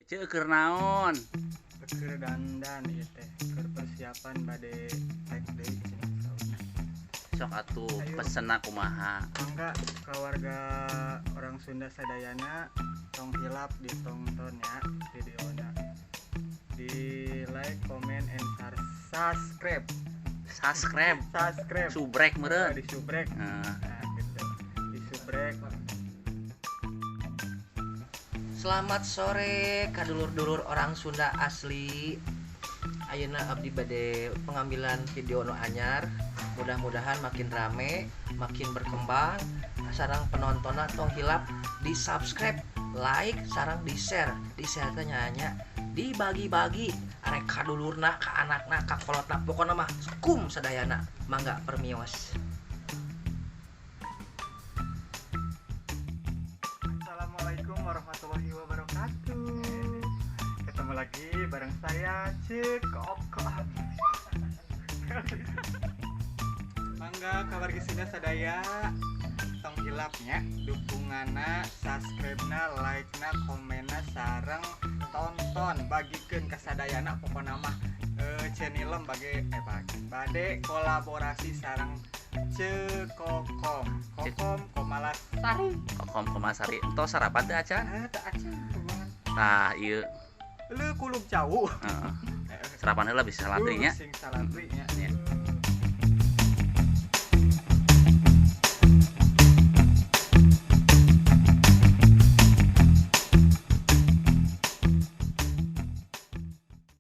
Ceu keur naon? Keur dandan ieu teh, keur persiapan bade naik deui cenah saurna. Sok atuh Ayo. pesena kumaha. Mangga ka warga orang Sunda sadayana tong hilap ditonton ya videona. Di like, comment, and subscribe. Subscribe, Subscribe. subrek meureun. Di subrek. Nah, Nah, gitu. Di subrek. Selamat sore kadulur-dulur orang Sunda asli. Ayeuna abdi bade pengambilan video nu anyar. Mudah-mudahan makin rame, makin berkembang. Sarang penontonna tong hilap di subscribe, like, sarang di share. Di share teh nya dibagi-bagi arek kadulurna, ka anakna, ka kolotna, pokona mah kum sadayana. Mangga permios. Assalamualaikum warahmatullahi wabarakatuh. Ketemu lagi bareng saya Cik Koko. Mangga kabar Sunda sadaya tong hilapnya dukunganna, subscribe-na, like-na, komen-na sareng tonton bagikeun ka sadayana pokona mah channelem bade kolaborasi sareng Cekokom Komalasari. kokom komasari entos sarapan teh acan. Teu acan kumaha. Tah ieu Lu kulub jauh. heeh. Sarapan heula bisa salatri nya. Sing salatri nya. Ya.